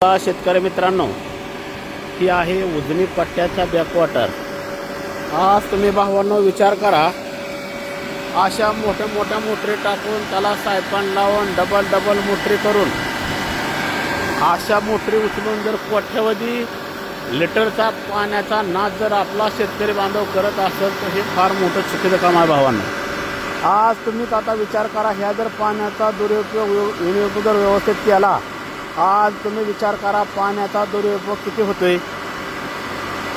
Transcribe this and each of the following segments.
शेतकरी मित्रांनो, ही आहे उजनी पट्ट्याचा बॅकवॉटर। आज तुम्ही भावांनो विचार करा, अशा मोठ्या मोठ्या मोटरी टाकून त्याला सायपण लावून डबल मोटरी करून अशा मोटरी उचलून जर कोट्यवधी लिटरचा पाण्याचा नाश जर आपला शेतकरी बांधव करत असेल तर हे फार मोठं चुकीचं काम आहे भावांनो। आज तुम्हीच आता विचार करा, ह्या जर पाण्याचा विनियोग जर व्यवस्थित केला, आज तुम्ही विचार करा पाण्याचा दुरुपयोग किती होतोय,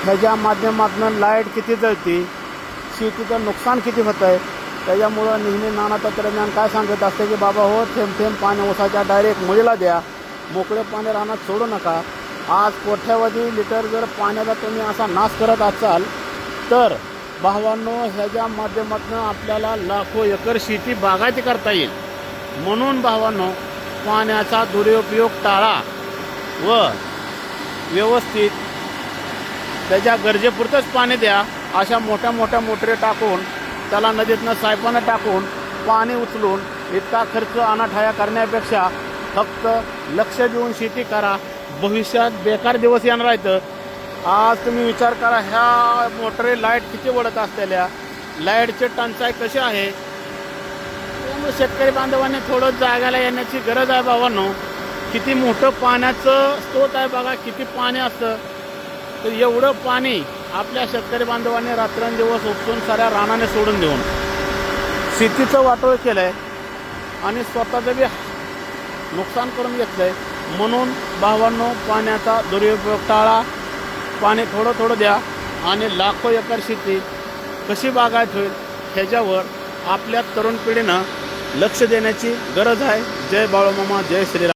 ह्याच्या माध्यमातून लाईट किती जळते, शेतीचं नुकसान किती होतं आहे। त्याच्यामुळं नेहमी नाना तंत्रज्ञान काय सांगत असते की बाबा हो, थेंब थेंब पाणी ऊसाच्या डायरेक्ट मुळीला द्या, मोकळे पाणी रानात सोडू नका। आज कोट्यवधी लिटर जर पाण्याचा तुम्ही असा नाश करत असाल तर भावांनो, ह्याच्या माध्यमातून आपल्याला लाखो एकर शेती बागायती करता येईल। म्हणून भावांनो, पाण्याचा दुरुपयोग टाळा व व्यवस्थित त्याच्या गरजेपुरतंच पाणी द्या। अशा मोठ्या मोठ्या मोटरी टाकून त्याला नदीतनं सायपानं टाकून पाणी उचलून इतका खर्च अनाठाया करण्यापेक्षा फक्त लक्ष देऊन शेती करा, भविष्यात बेकार दिवस येणार आहेत। आज तुम्ही विचार करा, ह्या मोटरी लाईट किती वळत असलेल्या, लाईटचे टंचाई कशी आहे। शेतकरी बांधवांनी थोडं जागायला येण्याची गरज आहे भावांनो। किती मोठं पाण्याचं स्रोत आहे बघा, किती पाणी असतं, तर एवढं पाणी आपल्या शेतकरी बांधवांनी रात्रंदिवस उपसून साऱ्या रानाने सोडून देऊन शेतीचं वाटोळ केलं आहे आणि स्वतःचं बी नुकसान करून घेतलं आहे। म्हणून भावांनो, पाण्याचा दुरुपयोग टाळा, पाणी थोडं थोडं द्या आणि लाखो एकर शेती कशी बागायत होईल ह्याच्यावर आपल्या तरुण पिढीनं लक्ष देण्याची गरज आहे। जय बाळूमामा, जय श्रीराम।